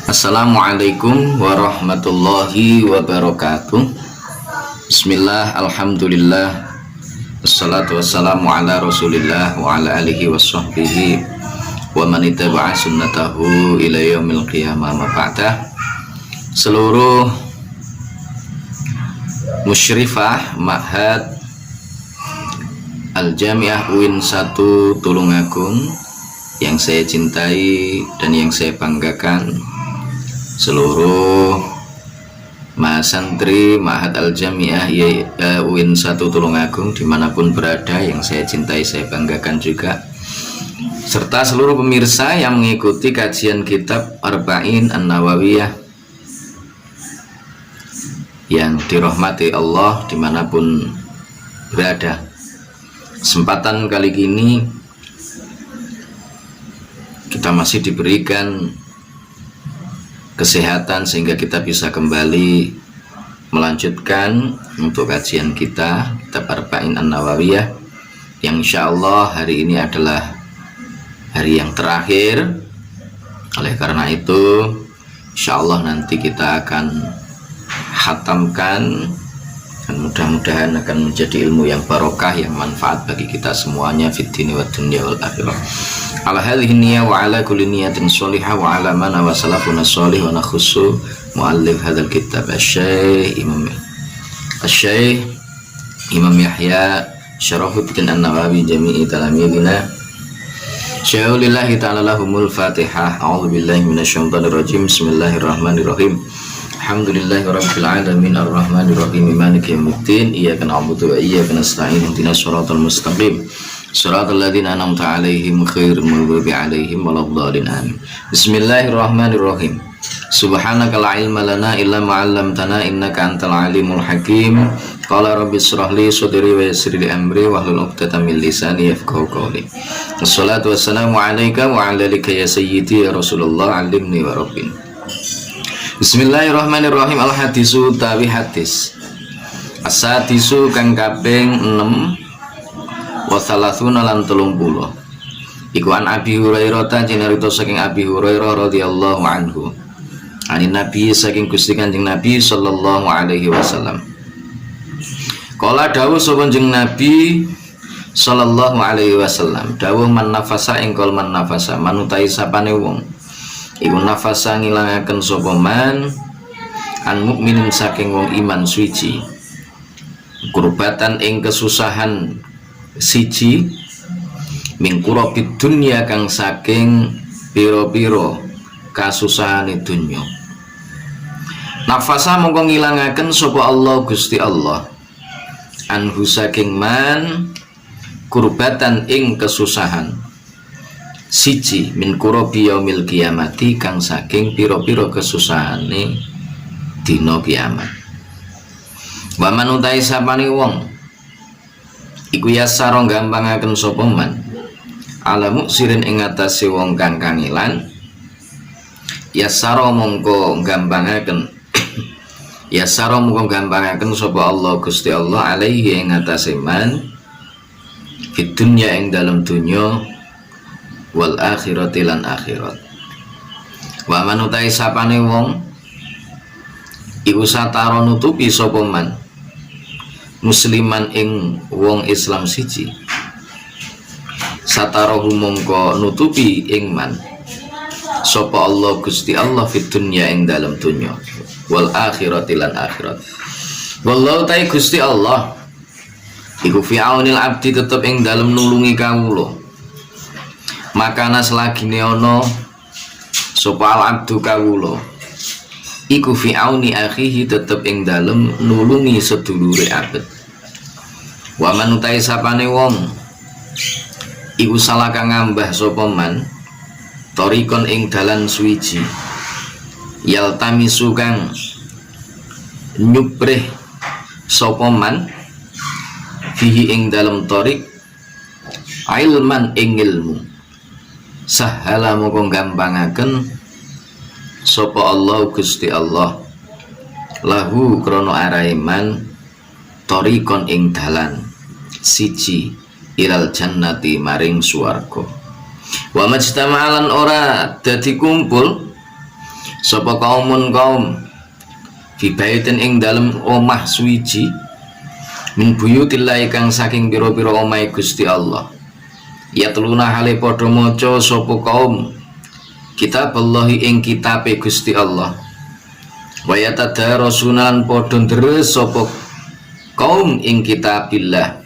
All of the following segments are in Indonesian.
Assalamualaikum warahmatullahi wabarakatuh. Bismillah, alhamdulillah, wassalatu wassalamu ala rasulillah wa ala alihi wa sahbihi wa man ittaba'a sunnatahu ila yaumil qiyamah ma ba'dah. Seluruh musyrifah Ma'had Al-Jami'ah UIN 1 Tulungagung yang saya cintai dan yang saya banggakan, seluruh mahasantri Ma'had Al-Jami'ah UIN 1 Tulungagung dimanapun berada yang saya cintai, saya banggakan juga, serta seluruh pemirsa yang mengikuti kajian kitab Arba'in An-Nawawiyah yang dirahmati Allah dimanapun berada. Kesempatan kali ini kita masih diberikan kesehatan sehingga kita bisa kembali melanjutkan untuk kajian kita kitab Arba'in An-Nawawiyah yang insya Allah hari ini adalah hari yang terakhir. Oleh karena itu insya Allah nanti kita akan khatamkan dan mudah-mudahan akan menjadi ilmu yang barokah, yang manfaat bagi kita semuanya fid dini wad dunya wal akhirah. Ala hadhihi niyyah wa ala kulli niyatin shalihah wa ala man wa salafuna shalih wa nakhussu muallif hadzal kitab Asy-Syaikh Imam Yahya Syarafuddin An-Nawawi jami'i talamidina syaulillahi ta'ala lahumul fatihah. A'udzu billahi minasyaitonir rajim. Bismillahirrahmanirrahim. Alhamdulillahi rabbil alamin arrahmanir rahim maliki yaumiddin iyyaka na'budu wa iyyaka nasta'in ihdinas siratal mustaqim siratal ladzina an'amta 'alaihim ghairil maghdubi 'alaihim waladdallin amin. Bismillahirrahmanirrahim. Subhanaka la ilma lana illa ma 'allamtana innaka antal alimul hakim. Qala rabbi shrah li sadri wa yassir li amri wahlul 'uqdatam min lisani yafqahu qawli. Wassalatu wassalamu 'alaika wa 'ala alika ya sayyidi ya Rasulullah 'allimni wa rabbin. Bismillahirrahmanirrahim. Al-hadisu tawi hadis as-sadisu kang kaping 6 wa thalathuna lan 30 iku an Abi Hurairah cinarita saking Abi Hurairah radhiyallahu anhu anin Nabi saking Gusti Kanjeng Nabi sallallahu alaihi wasallam. Kala dawuh sapa Kanjeng Nabi sallallahu alaihi wasallam, dawuh man nafasa engkol man nafasa manutai sapane wong iku nafasa ngilangaken sapa man an mukminin saking wong iman suci kurbatan ing kesusahan siji min kurabid dunya kang saking pira-pira kasusahane dunya. Nafasa mongko ngilangaken sapa Allah Gusti Allah anhu saking man kurbatan ing kesusahan siji min kurabi yaumil kiamati kang saking pira-pira kesusahane dina kiamat. Wa man utai sapane wong iku yasara gampangaken sapa man ala muksirin ing atase wong kang kangilan yasara mongko gampangaken yasara mongko gampangaken sapa Allah Gusti Allah alaihi ing atase man fid dunya ing dalem dunya wal akhirati lan akhirat. Wa man utai sapane wong iku satara nutupi sapa man musliman ing wong Islam siji satarahu mongko nutupi ing man sapa Allah Gusti Allah fid dunya ing dalem dunya wal akhirati lan akhirat. Wallahu ta'ala Gusti Allah iku fi aunil abdi tetep ing dalem nulungi kawula makana selagine ana sapa al abdu kawula iku fi auni akhihi tetep ing dalem nulungi sedulure abet. Wa man utai sapane wong iku salah kang ngambah sapa man torikon ing dalan suwiji yaltamisu kang nyuprih sapa man fihi ing dalem torik ilman ing ilmu sahala moko gampangaken sapa Allah Gusti Allah lahu krono araiman torikon ing dalan siji ilal jannati maring swarga. Wa majtama'alan ora dadi kumpul sapa kaumun kaum fi baitin ing dalem omah suwiji min buyutillahi kang saking pira-pira omahe Gusti Allah ya teluna hale padha maca sapa kaum kitaballahi ing kitabe Gusti Allah wa yatadarasunan padha deres sapa kaum ing kitabillah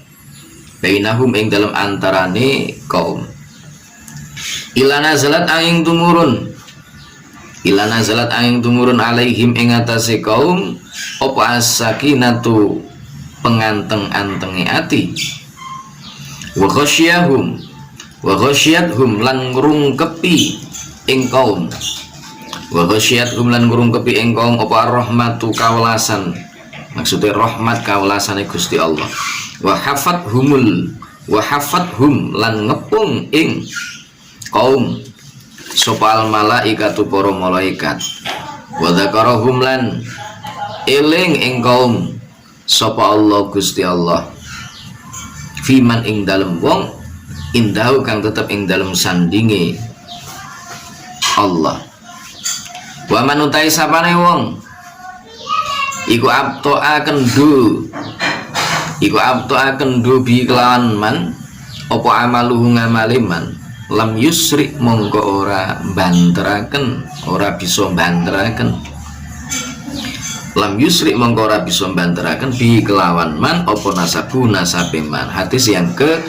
bainahum ing dalam antarane kaum ilana zalat angin tumurun alaihim ing atase kaum apa as-sakinatu penganteng-antenge ati wa ghasyiyahum lan ngrungkepi ing kaum apa rahmatu kawelasan maksudnya rahmat kawelasane Gusti Allah wa hafathum lan ngepung ing kaum sopal malaikatu para malaikat wa dzakarahum lan eling ing kaum sapa Allah Gusti Allah fiman ing dalem wong indahu kang tetep ing dalem sandinge Allah wa manutai sapane wong iku abtoa kendu bi kelawan man apa amaluhu ngamaliman lam yusri mongko ora banteraken ora bisa banteraken bi kelawan man apa nasabe man. Hadis yang ke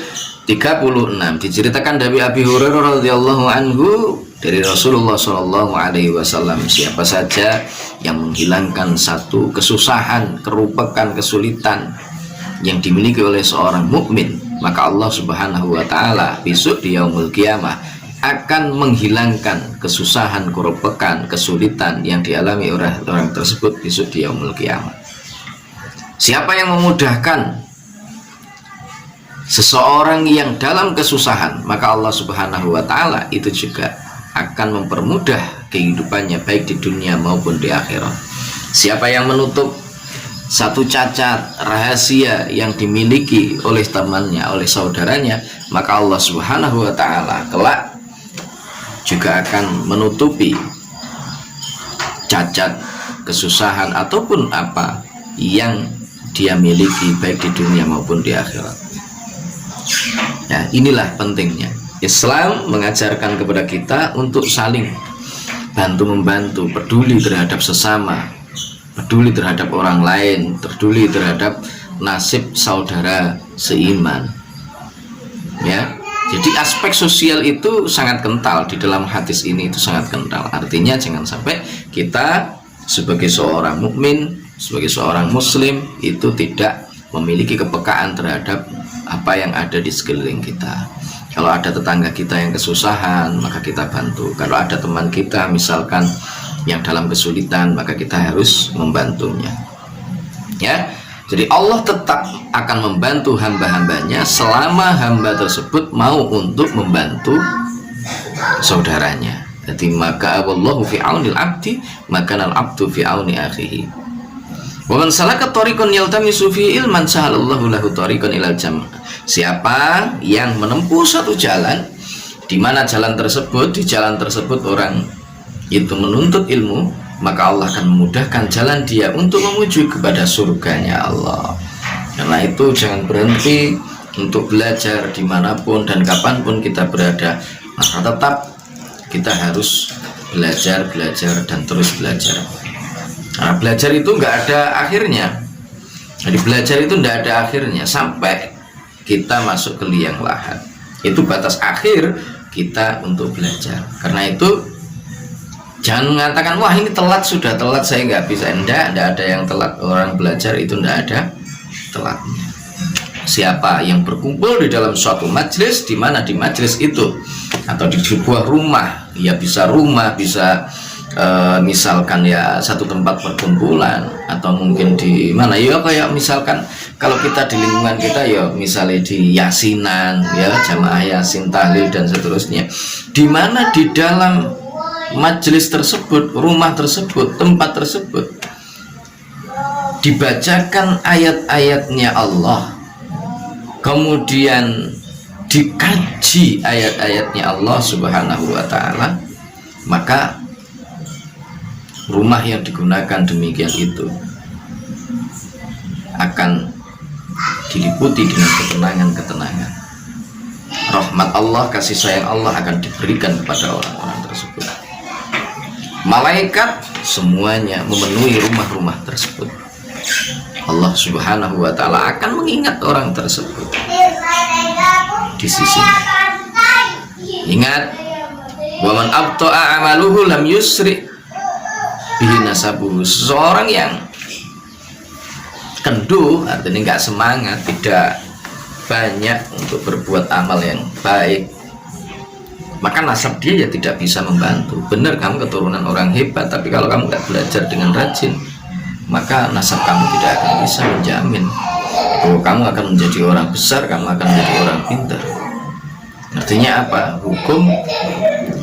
36 diceritakan dari Abi Hurairah radhiyallahu anhu dari Rasulullah Shallallahu Alaihi Wasallam, siapa saja yang menghilangkan satu kesusahan, kerupakan, kesulitan yang dimiliki oleh seorang mukmin, maka Allah Subhanahu wa taala besok di yaumul kiamah akan menghilangkan kesusahan, kerupakan, kesulitan yang dialami oleh orang tersebut besok di yaumul kiamah. Siapa yang memudahkan seseorang yang dalam kesusahan, maka Allah Subhanahu wa taala itu juga akan mempermudah kehidupannya baik di dunia maupun di akhirat. Siapa yang menutup satu cacat rahasia yang dimiliki oleh temannya, oleh saudaranya, maka Allah Subhanahu wa taala kelak juga akan menutupi cacat, kesusahan ataupun apa yang dia miliki baik di dunia maupun di akhirat. Ya, inilah pentingnya Islam mengajarkan kepada kita untuk saling bantu-membantu, peduli terhadap sesama, peduli terhadap orang lain, peduli terhadap nasib saudara seiman. Ya, jadi aspek sosial itu sangat kental di dalam hadis ini, itu sangat kental. Artinya jangan sampai kita sebagai seorang mukmin, sebagai seorang muslim itu tidak memiliki kepekaan terhadap apa yang ada di sekeliling kita. Kalau ada tetangga kita yang kesusahan, maka kita bantu. Kalau ada teman kita misalkan yang dalam kesulitan, maka kita harus membantunya. Ya, jadi Allah tetap akan membantu hamba-hambanya selama hamba tersebut mau untuk membantu saudaranya. Jadi maka Allahu fi aunil abdi, maka al abdu fi auni akhihi. Wa man salaka tariqan yaltamisu fi ilman sahalallahu lahu tariqan ilal jannah. Siapa yang menempuh satu jalan, di mana jalan tersebut, di jalan tersebut orang itu menuntut ilmu, maka Allah akan memudahkan jalan dia untuk menuju kepada surganya Allah. Karena itu jangan berhenti untuk belajar dimanapun dan kapanpun kita berada, maka tetap kita harus belajar dan terus belajar. Nah, belajar itu nggak ada akhirnya. Jadi belajar itu nggak ada akhirnya sampai kita masuk ke liang lahat. Itu batas akhir kita untuk belajar. Karena itu jangan mengatakan wah ini telat, sudah telat saya nggak bisa. Enggak ada yang telat. Orang belajar itu enggak ada telatnya. Siapa yang berkumpul di dalam suatu majelis, di mana di majelis itu atau di sebuah rumah, ya bisa rumah, bisa misalkan ya satu tempat perkumpulan, atau mungkin di mana ya kayak misalkan kalau kita di lingkungan kita ya misalnya di yasinan ya, jamaah yasin, tahlil dan seterusnya, di mana di dalam majelis tersebut, rumah tersebut, tempat tersebut dibacakan ayat-ayatnya Allah, kemudian dikaji ayat-ayatnya Allah Subhanahu wa taala, maka rumah yang digunakan demikian itu akan diliputi dengan ketenangan-ketenangan. Rahmat Allah, kasih sayang Allah akan diberikan kepada orang-orang tersebut. Malaikat semuanya memenuhi rumah-rumah tersebut. Allah Subhanahu wa ta'ala akan mengingat orang tersebut di sisinya. Ingat, wa man abta'a amaluhu lam yusri bihi nasabuhu. Seseorang yang kendu, artinya nggak semangat, tidak banyak untuk berbuat amal yang baik, maka nasab dia ya tidak bisa membantu. Benar, kamu keturunan orang hebat, tapi kalau kamu nggak belajar dengan rajin, maka nasab kamu tidak akan bisa menjamin bahwa kamu akan menjadi orang besar, kamu akan menjadi orang pintar. Artinya apa? Hukum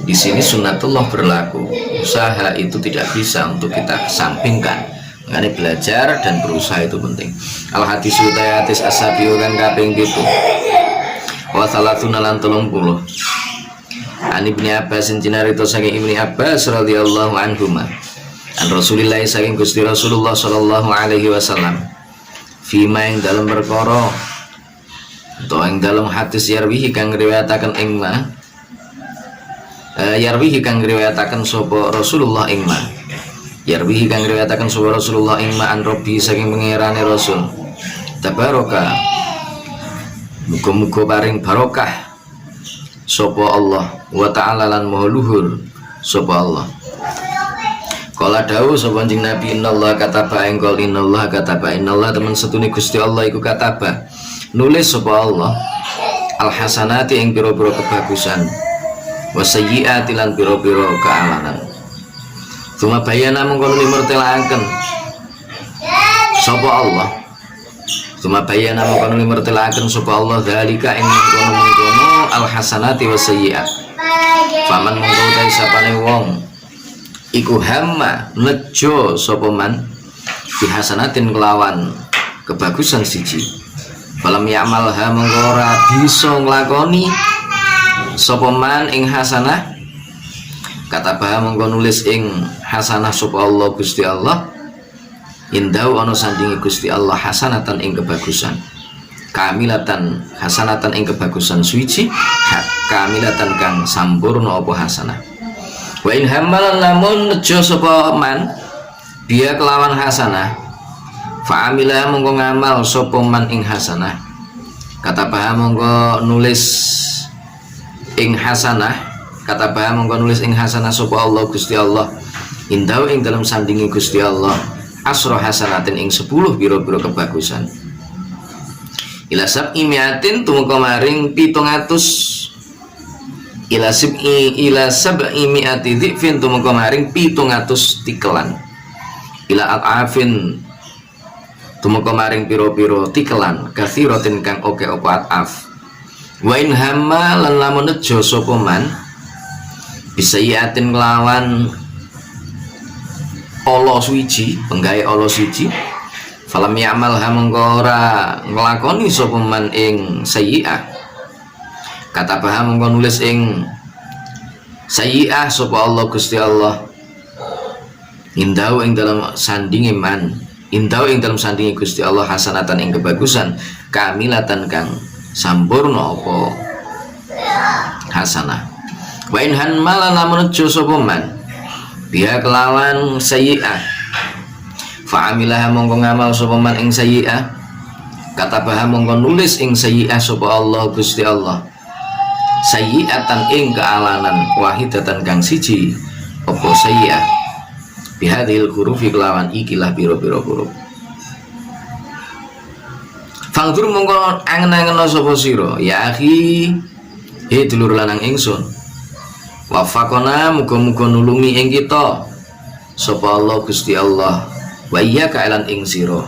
di sini sunnatullah berlaku. Usaha itu tidak bisa untuk kita kesampingkan. Makanya belajar dan berusaha itu penting. Al hadis utayatis asabiu kang kaping 7. Wa salatuna lan 30. An Ibnu Abbas cinarito saking Ibnu Abbas radhiyallahu anhuma. An Rasulillah saking Gusti Rasulullah sallallahu alaihi wasallam. Fima ing dalam perkara atau ing dalam hadis yarwihi kang riwayataken ing ma yarwihi kang riwayataken sapa Rasulullah ing ma yarwihi kang riwayataken sapa Rasulullah ing ma an Rabbi saking pangerane Rasul tabaraka muga-muga paring barokah sapa Allah wa ta'ala lan maha luhur sapa Allah. Kala dawuh sapa Kanjeng Nabi, innallaha kataba engkol innallaha kataba innallaha temen setune Gusti Allah iku kataba nulis sapa Allah al hasanati ing pira-pira kebagusan wa sayyiati lan pira-pira kealanan. Cuma bayana mengkono mertelaaken sapa Allah. Cuma bayana mengkono mertelaaken sapa Allah zalika ing mengkono al hasanati wa sayyiat. Faman mongko ta sapane wong iku hamma nejo sapa man bi hasanatin kelawan kebagusan siji. Falam ya'malha mongko ora bisa nglakoni sapa man ing hasanah kata bah mongko nulis ing hasanah sapa Allah Gusti Allah indau ana sandingi Gusti Allah hasanatan ing kebagusan kamilatan hasanatan ing kebagusan suci kamilatan kang sampurna apa hasanah. Wa in hammalan lamun nejo sapa man dia kelawan hasanah fa'amila mongko ngamal sapa man ing hasanah kata bah mongko nulis ing hasanah kata bah mongko nulis ing hasanah sapa Allah Gusti Allah indau ing dalam sandingi Gusti Allah asra hasanatin ing 10 biro-biro kebagusan ila sab'i mi'atin tumeka maring 700 ila sab'i mi'ati dhifin tumeka maring 700 tikelan ila at'afin tumeka maring piro-piro tikelan kathiratin kang oke apa at'af. Wa in hamma lan lamun nejo sapa man bisayatin kelawan Allah suci penggawe Allah suci falam ya'mal mongko ora nglakoni sapa man ing sayyi'ah kata bah mongko nulis ing sayyi'ah sapa Allah Gusti Allah indau ing dalam sandingi man indau ing dalam sandingi Gusti Allah hasanatan ing kebagusan kamilatan kang sampurna apa hasanah. Wa in hanmalan lamun nejo sapa man biha kelawan sayyi'ah fa'amilah mongko ngamal sapa man ing sayyi'ah kata bah mongko nulis ing sayyi'ah sapa Allah Gusti Allah sayyi'atan ing kealanan wahidatan kang siji apa sayyi'ah bihadil hurufi kelawan ikilah pira-pira huruf. Fangdur mongko angen-angena sapa sira ya akhi he dulur lanang ingsun wafaqona muga-muga nulungi ing kita sapa Allah Gusti Allah wa iya kaelan ing sira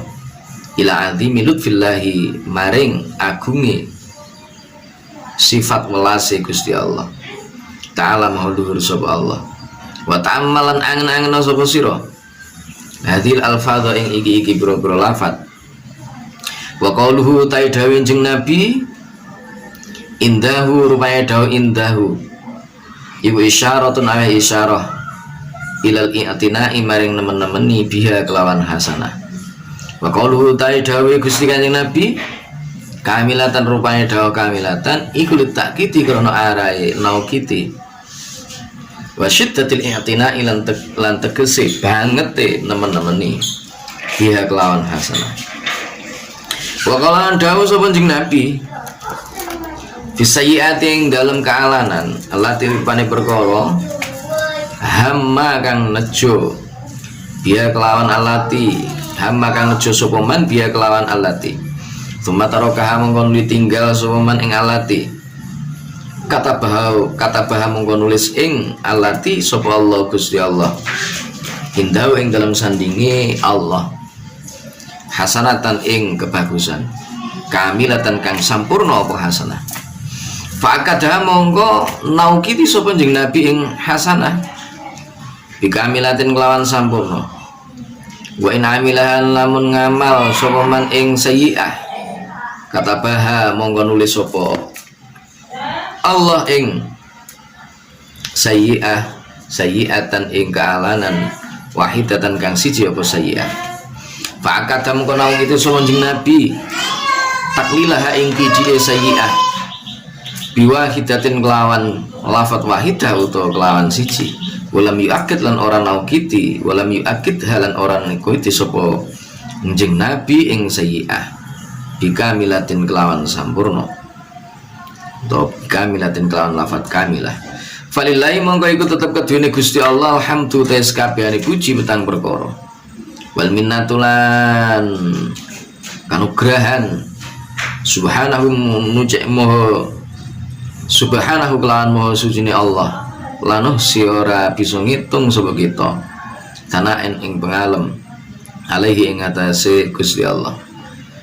ila azimi lutfillahi maring agunge sifat welase Gusti Allah ta'ala maha luhur sapa Allah wa ta'ammalan angen-angena sapa sira hadil alfadha ing iki boro-boro lafat wa qauluhu ta'idawi jeng Nabi indahu rupaya dawu indahu ibu isyaratun ayah isyarah ilal i'tina'i maring nemen-nemeni biha kelawan hasanah. Wa qauluhu ta'ala Gusti Kanjeng Nabi kamilatan rupane dawa kamilatan iku litakiti krana arae naukiti wa syiddatil i'tina'i lan tegese bangete nemen-nemeni biha kelawan hasanah. Wa qala dawu sapa Kanjeng Nabi fisayyiati ing dalem kealanan allati rupane perkara hamma kang nejo biya kelawan alati hamma kang nejo sapa man biya kelawan alati tsumma tarakaha mongko ditinggal sapa man ing alati kata bahwa mongko nulis ing alati sapa Allah Gusti Allah indau ing dalam sandingi Allah hasanatan ing kebagusan kamilatan kang sampurna apa hasanah fa'akadah mongko naukiti sapa Kanjeng Nabi ing hasanah bikamilatin kelawan sampurna wa in amilahan lamun ngamal sapa man ing sayyi'ah kata baha mongko nulis sapa Allah ing sayyi'atan ing kealanan wahidatan kang siji apa sayyi'ah fa'akadah mongko naukiti sapa Kanjeng Nabi taklilaha ing kiji sayyi'ah biwahidatin kelawan lafat wahidah utawa kelawan siji walam yu'akid lan orang naukiti walam yu'akid halan orang ngikuti sapa Kanjeng Nabi ing sayyi'ah bikamilatin kelawan sampurna atau bikamilatin kelawan lafat kamilah falillahi mongko iku tetep kedune Gusti Allah alhamdu tes kabehane puji petang perkara wal minnatulan kanugrahan subhanahu nucek moho subhanahu kelawan moho suci Allah lanuh si ora bisa ngitung sapa kita tanaen ing pengalem alaihi ing atase Gusti Allah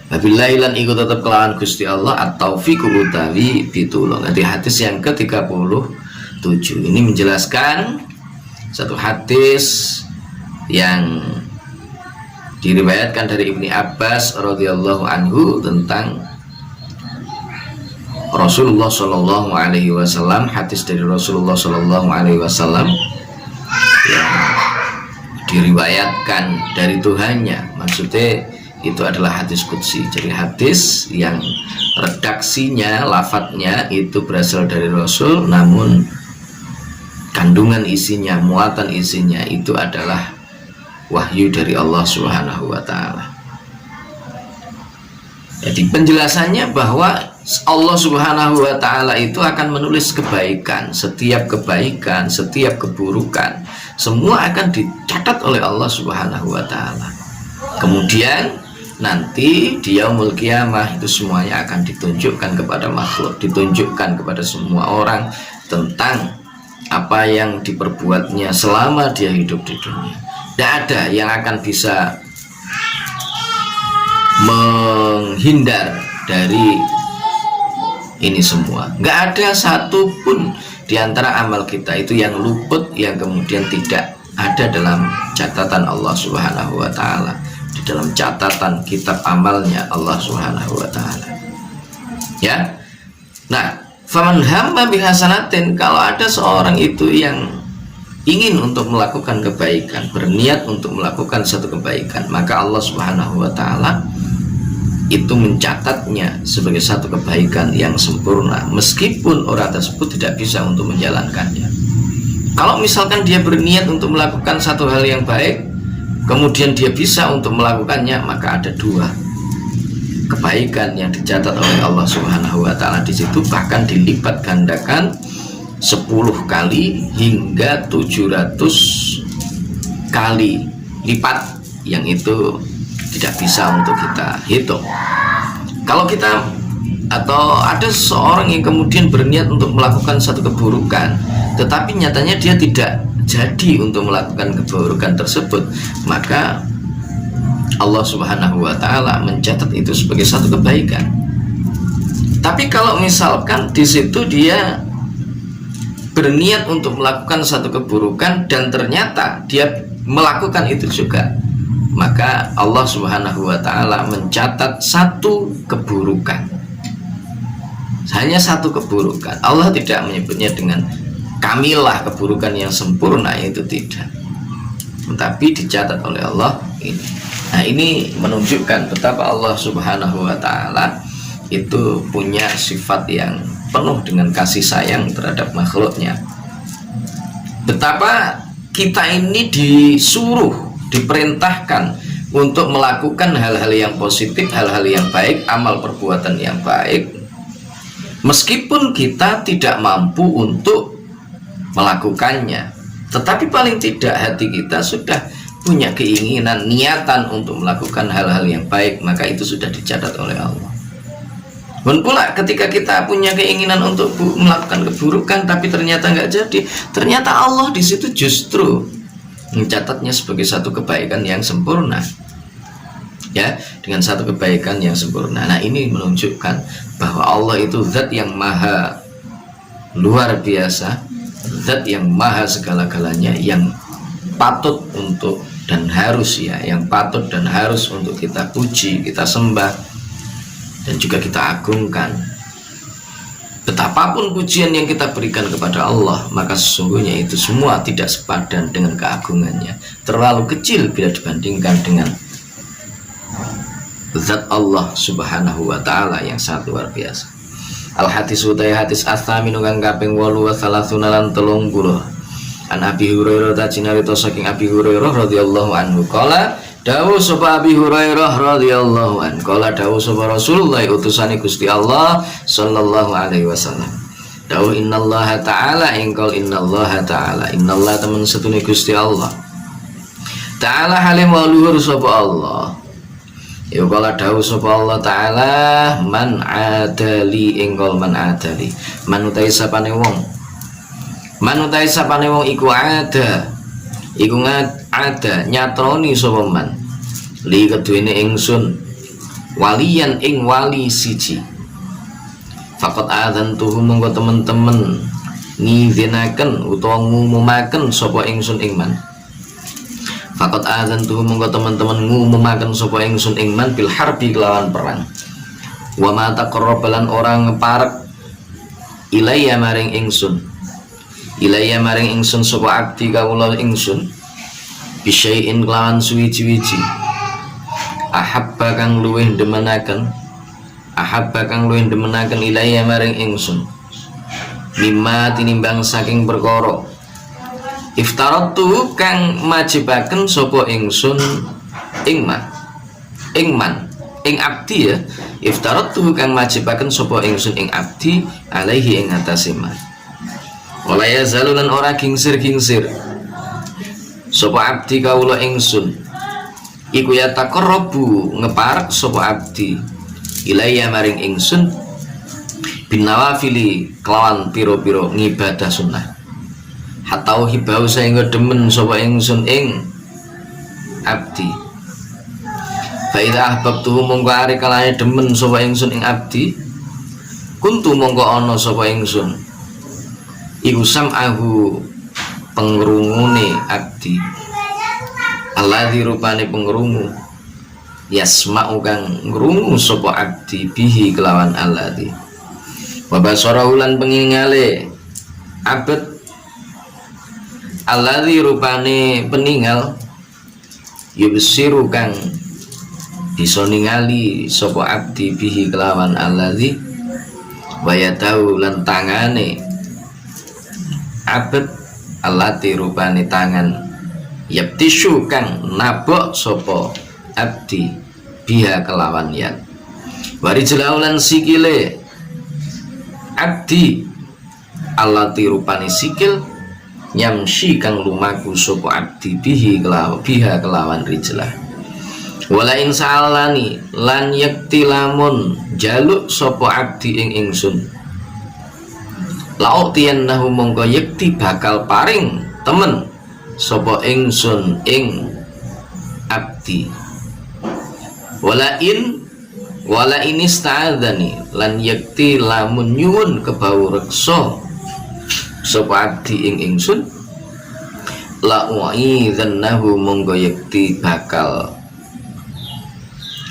wabillahi lan iku tetep kelawan Gusti Allah at-taufiq utawi pitulung. Di hadis yang ke-37 ini menjelaskan satu hadis yang diriwayatkan dari Ibni Abbas radhiyallahu anhu tentang Rasulullah Shallallahu Alaihi Wasallam, hadis dari Rasulullah Shallallahu Alaihi Wasallam yang diriwayatkan dari Tuhannya, maksudnya itu adalah hadis qudsi, jadi hadis yang redaksinya, lafadznya itu berasal dari Rasul, namun kandungan isinya, muatan isinya itu adalah wahyu dari Allah Subhanahu Wa Taala. Jadi penjelasannya bahwa Allah Subhanahu Wa Taala itu akan menulis kebaikan, setiap keburukan, semua akan dicatat oleh Allah Subhanahu Wa Taala. Kemudian nanti di yaumul kiamah itu semuanya akan ditunjukkan kepada makhluk, ditunjukkan kepada semua orang tentang apa yang diperbuatnya selama dia hidup di dunia. Tidak ada yang akan bisa menghindar dari ini semua. Nggak ada satupun di antara amal kita itu yang luput, yang kemudian tidak ada dalam catatan Allah Subhanahu Wa Taala, di dalam catatan kitab amalnya Allah Subhanahu Wa Taala. Ya, nah, faman hamma bihasanatin, kalau ada seorang itu yang ingin untuk melakukan kebaikan, berniat untuk melakukan satu kebaikan, maka Allah Subhanahu Wa Taala itu mencatatnya sebagai satu kebaikan yang sempurna, meskipun orang tersebut tidak bisa untuk menjalankannya. Kalau misalkan dia berniat untuk melakukan satu hal yang baik, kemudian dia bisa untuk melakukannya, maka ada dua kebaikan yang dicatat oleh Allah Subhanahu Wa Taala di situ, bahkan dilipat gandakan 10 kali hingga 700 kali lipat, yang itu tidak bisa untuk kita hitung. Kalau kita atau ada seorang yang kemudian berniat untuk melakukan satu keburukan, tetapi nyatanya dia tidak jadi untuk melakukan keburukan tersebut, maka Allah Subhanahu Wa Taala mencatat itu sebagai satu kebaikan. Tapi kalau misalkan di situ dia berniat untuk melakukan satu keburukan dan ternyata dia melakukan itu juga, maka Allah Subhanahu Wa Taala mencatat satu keburukan, hanya satu keburukan. Allah tidak menyebutnya dengan kamilah, keburukan yang sempurna, itu tidak. tapi dicatat oleh Allah ini. Nah, ini menunjukkan betapa Allah Subhanahu wa taala itu punya sifat yang penuh dengan kasih sayang terhadap makhluknya. Betapa kita ini disuruh, diperintahkan untuk melakukan hal-hal yang positif, hal-hal yang baik, amal perbuatan yang baik, meskipun kita tidak mampu untuk melakukannya, tetapi paling tidak hati kita sudah punya keinginan, niatan untuk melakukan hal-hal yang baik, maka itu sudah dicatat oleh Allah. Dan pula ketika kita punya keinginan untuk melakukan keburukan tapi ternyata nggak jadi, ternyata Allah di situ justru mencatatnya sebagai satu kebaikan yang sempurna, ya, dengan satu kebaikan yang sempurna. Nah, ini menunjukkan bahwa Allah itu zat yang maha luar biasa, zat yang maha segala-galanya, yang patut untuk dan harus, ya, yang patut dan harus untuk kita puji, kita sembah, dan juga kita agungkan. Betapapun pujian yang kita berikan kepada Allah, maka sesungguhnya itu semua tidak sepadan dengan keagungannya, terlalu kecil bila dibandingkan dengan zat Allah Subhanahu wa ta'ala yang sangat luar biasa. Al-hadis utai hadis athaminu kang kaping 8 wa salasuna lan 30. An Abi Hurairah tajinarito saking Abi Hurairah radhiyallahu anhu qala dawuh sapa Abi Hurairah radhiyallahu anhu qala dawuh sapa Rasulullah utusane Gusti Allah sallallahu alaihi wasallam dawuh innallaha ta'ala ingkal innallaha ta'ala innallaha temen setune Gusti Allah ta'ala halim wa luhur sapa Allah. Ya kala dawuh sapa Allah taala man adali ingkal man adali man utai sapane wong iku ada nyatroni sapa man li keduwene ingsun waliyan ing wali siji faqat adzantuhu monggo temen-temen ngizinaken utawa ngumumaken sapa ingsun ing man faqat adzantuhu monggo temen-temen ngumumaken sapa ingsun ing man bil harbi kelawan perang wa ma taqarrabalan orang ngeparek ilayya maring ingsun sapa abdi kawula ingsun bisyai'in kelawan suwiji-wiji ahabba kang luwih demenaken ilayya maring ingsun mimma tinimbang saking perkara iftaratu kang majibaken sapa ingsun ing abdi, ya, iftaratu kang majibaken sapa ingsun ing abdi alaihi ing atase man wala yazalulan ora gingsir-gingsir sapa abdi kawula ingsun iku ya taqarrabu ngeparek sapa abdi ilayya maring ingsun binawafili kelawan piro-piro ngibadah sunnah hatta hibau sehingga demen sapa ingsun ing abdi fa idza ahbabtuhu mongko ari kalane demen sapa ingsun ing abdi kuntu mongko ana sapa ingsun iku sam'ahu pengrungune abdi alladzi rupane pengrungu yasma'u kang ngrungu sapa abdi bihi kelawan alladzi wa basarahu lan pengingale abad alladzi rupane peningal yubsiru kang bisa ningali sapa abdi bihi kelawan alladzi wa yatahu lan tangane abad allati rupane tangan yaptishu kang nabok sopo abdi biha kelawan yad warijlaulan sikile abdi allati rupane sikil nyamsi kang lumaku sopo abdi biha kelawan rijlah wala in sa'alani lan yakti lamun jaluk sopo abdi ing ingsun lautiyannahu mongko yekti bakal paring temen sapa ingsun ing abdi wala in ista'adzani lan yekti lamun nyuwun kebau reksa sapa abdi ing ingsun la u'idzannahu mongko yekti bakal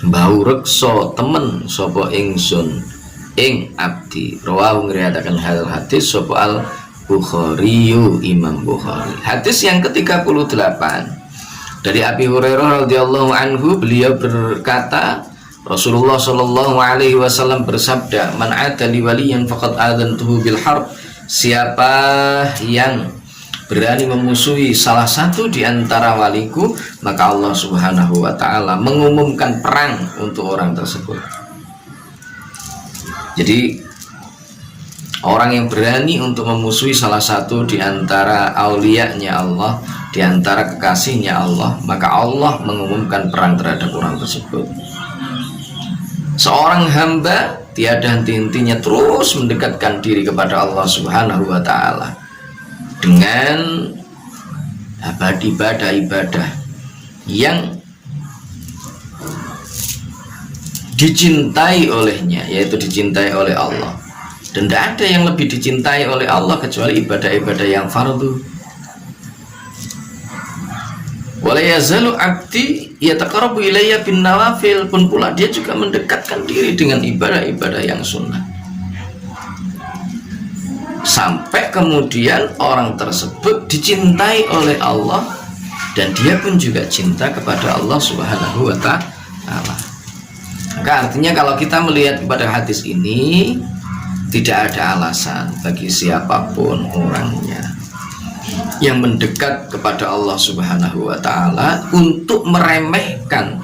bau reksa temen sapa ingsun ing abdi. Rawahu ngriwayataken hal hadis sapa al Bukhari Imam Bukhari. Hadis yang ke-38 Dari Abi Hurairah radhiyallahu anhu, beliau berkata, Rasulullah shallallahu alaihi wasallam bersabda, "Man adali waliyan faqad adantuhu bil harb." Siapa yang berani memusuhi salah satu di antara waliku, maka Allah Subhanahu wa taala mengumumkan perang untuk orang tersebut. Jadi orang yang berani untuk memusuhi salah satu di antara aulianya Allah, di antara kekasihnya Allah, maka Allah mengumumkan perang terhadap orang tersebut. Seorang hamba tiada henti-hentinya terus mendekatkan diri kepada Allah Subhanahu wa taala dengan ibadah-ibadah yang dicintai olehnya, yaitu dicintai oleh Allah. Dan tidak ada yang lebih dicintai oleh Allah kecuali ibadah-ibadah yang fardu. Wala yazalu abdi yataqarrabu ilayya bin nawafil, pun pula dia juga mendekatkan diri dengan ibadah-ibadah yang sunnah, sampai kemudian orang tersebut dicintai oleh Allah dan dia pun juga cinta kepada Allah Subhanahu wa ta'ala. Maka artinya kalau kita melihat pada hadis ini, tidak ada alasan bagi siapapun orangnya yang mendekat kepada Allah Subhanahu wa ta'ala untuk meremehkan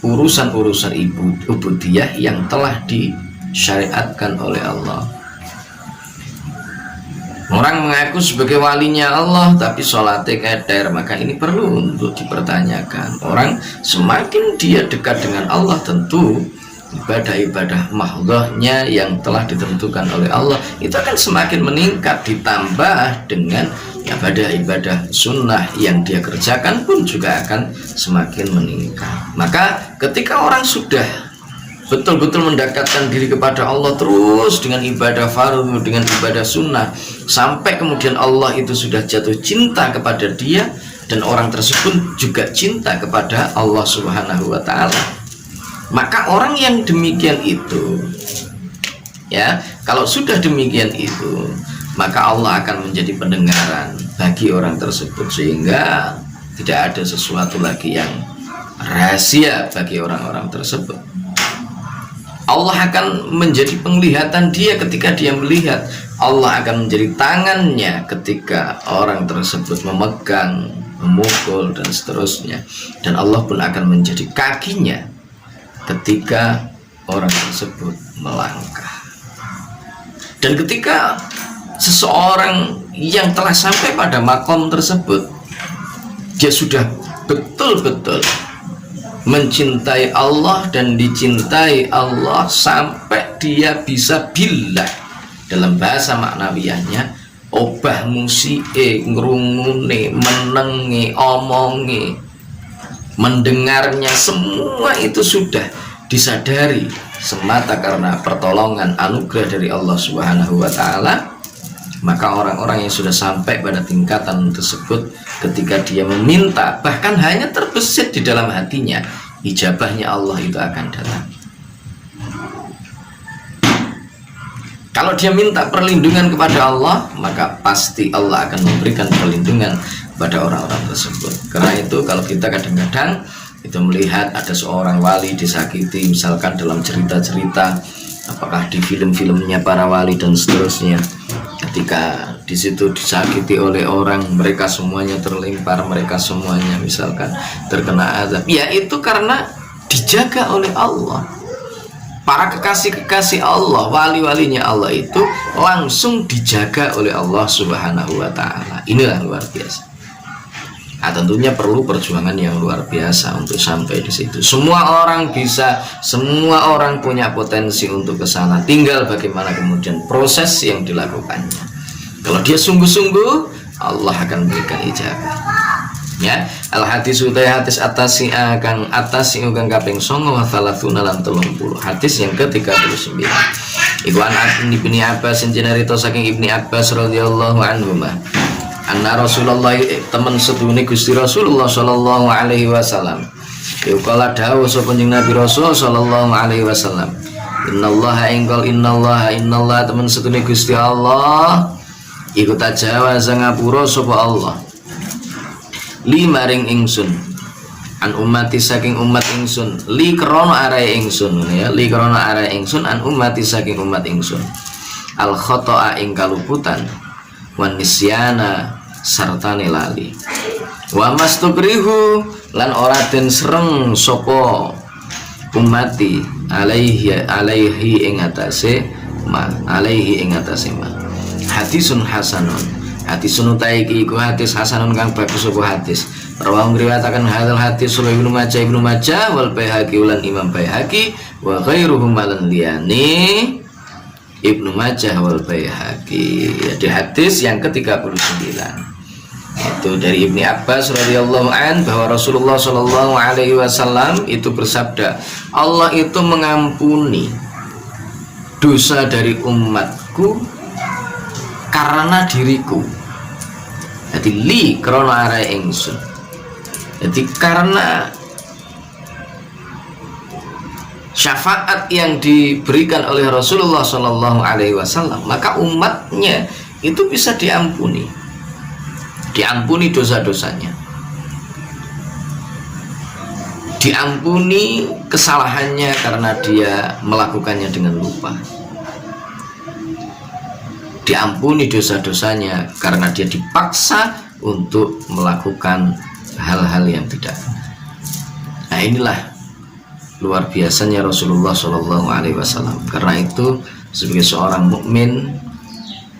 urusan-urusan ubudiyah yang telah disyariatkan oleh Allah. Orang mengaku sebagai walinya Allah tapi sholatnya keder, maka ini perlu untuk dipertanyakan. Orang semakin dia dekat dengan Allah, tentu ibadah-ibadah mahdhahnya yang telah ditentukan oleh Allah itu akan semakin meningkat, ditambah dengan ibadah-ibadah sunnah yang dia kerjakan pun juga akan semakin meningkat. Maka ketika orang sudah betul-betul mendekatkan diri kepada Allah terus dengan ibadah fardu, dengan ibadah sunnah, sampai kemudian Allah itu sudah jatuh cinta kepada dia dan orang tersebut juga cinta kepada Allah Subhanahu wa ta'ala, maka orang yang demikian itu, ya, kalau sudah demikian itu, maka Allah akan menjadi pendengaran bagi orang tersebut, sehingga tidak ada sesuatu lagi yang rahasia bagi orang-orang tersebut. Allah akan menjadi penglihatan dia ketika dia melihat. Allah akan menjadi tangannya ketika orang tersebut memegang, memukul dan seterusnya. Dan Allah pun akan menjadi kakinya ketika orang tersebut melangkah. Dan ketika seseorang yang telah sampai pada makom tersebut, dia sudah betul-betul mencintai Allah dan dicintai Allah sampai dia bisa billah, dalam bahasa maknawiyahnya, obah musike, ngrungune, menenge, omonge, mendengarnya, semua itu sudah disadari semata karena pertolongan anugerah dari Allah Subhanahu wa ta'ala. Maka orang-orang yang sudah sampai pada tingkatan tersebut, ketika dia meminta, bahkan hanya terbesit di dalam hatinya, ijabahnya Allah itu akan datang. Kalau dia minta perlindungan kepada Allah, maka pasti Allah akan memberikan perlindungan pada orang-orang tersebut. Karena itu kalau kita kadang-kadang itu melihat ada seorang wali disakiti, misalkan dalam cerita-cerita, apakah di film-filmnya para wali dan seterusnya, ketika di situ disakiti oleh orang, mereka semuanya terlempar, mereka semuanya misalkan terkena azab, ya itu karena dijaga oleh Allah. Para kekasih-kekasih Allah, wali-walinya Allah itu langsung dijaga oleh Allah Subhanahu wa ta'ala. Inilah luar biasa. Nah, tentunya perlu perjuangan yang luar biasa untuk sampai di situ. Semua orang bisa, semua orang punya potensi untuk ke sana. Tinggal bagaimana kemudian proses yang dilakukannya. Kalau dia sungguh-sungguh, Allah akan berikan ijabah. Ya, al hadis utai hadis atasi kang atasi kang kaping 9 salatuna lan 30. Hadis yang ke-39. Iku anak Ibnu Abbas jenarito saking Ibnu Abbas radhiyallahu anhuma. Anna Rasulullah teman sedune Gusti Rasulullah sallallahu alaihi wasallam. Kala dawuh sapa Kanjeng Nabi Rasul sallallahu alaihi wasallam. Innallaha innallaha teman sedune Gusti Allah iku tajawaza ngapura sapa Allah. Limaring ingsun an ummati saking umat ingsun, li krana arae ingsun ya, li krana arae ingsun an ummati saking umat ingsun, al khata'a ing kaluputan, wan nisyana sarta lali, wa mastukrihu lan ora den sereng sapa ummati alaihi ing atase ma, alaihi ing atase ma. Hadisun hasanun, hadisun utai iku hadis hasanun kang bagus apa hadis. Rawahu ngriwayataken hadal hadis sura Ibnu Majah wal Baihaqi ulan Imam Baihaqi wa ghairuhum lan liyane Ibnu Majah wal Baihaqi. Jadi hadis yang ke-39 itu dari Ibni Abbas radhiyallahu an bahwa Rasulullah shallallahu alaihi wasallam itu bersabda, Allah itu mengampuni dosa dari umatku karena diriku. Jadi li krana arae ingsun. Jadi karena syafaat yang diberikan oleh Rasulullah Shallallahu Alaihi Wasallam, maka umatnya itu bisa diampuni dosa-dosanya, diampuni kesalahannya karena dia melakukannya dengan lupa, diampuni dosa-dosanya karena dia dipaksa untuk melakukan hal-hal yang tidak. Nah, inilah luar biasanya Rasulullah Shallallahu Alaihi Wasallam. Karena itu sebagai seorang mukmin,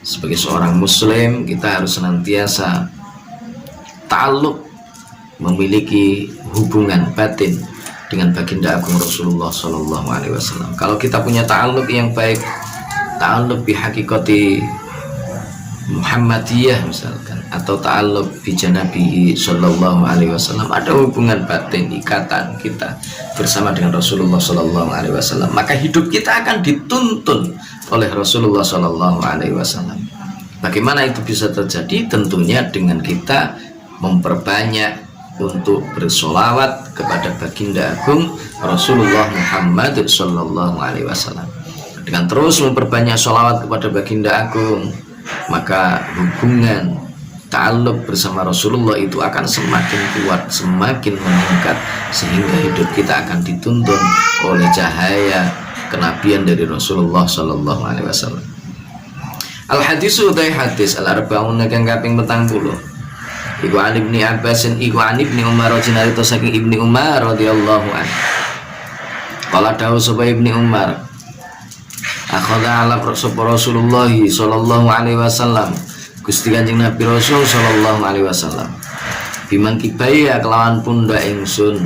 sebagai seorang muslim, kita harus senantiasa ta'alluq, memiliki hubungan batin dengan baginda agung Rasulullah Shallallahu Alaihi Wasallam. Kalau kita punya ta'alluq yang baik, ta'alluq bi hakikati Muhammadiyah misalkan, atau ta'alluq bi janabihi Shallallahu Alaihi Wasallam, ada hubungan batin, ikatan kita bersama dengan Rasulullah Shallallahu Alaihi Wasallam, maka hidup kita akan dituntun oleh Rasulullah Shallallahu Alaihi Wasallam. Bagaimana itu bisa terjadi? Tentunya dengan kita memperbanyak untuk bersolawat kepada baginda agung Rasulullah Muhammad Shallallahu Alaihi Wasallam. Dengan terus memperbanyak solawat kepada baginda agung, maka hubungan ta'alluq bersama Rasulullah itu akan semakin kuat, semakin meningkat, sehingga hidup kita akan dituntun oleh cahaya kenabian dari Rasulullah Shallallahu Alaihi Wasallam. Al hadisu utai hadis al arbaun kang kaping 40. Iku an Ibni Abbas iku an Ibni Umar radhiyallahu saking Ibni Umar radhiyallahu anhu. Qala dawu sapa Ibni Umar, akhadha ala Rasulullah sallallahu alaihi wasallam, Gusti Kanjeng Nabi Rasul sallallahu alaihi wasallam, biman kibai kelawan pundak ingsun,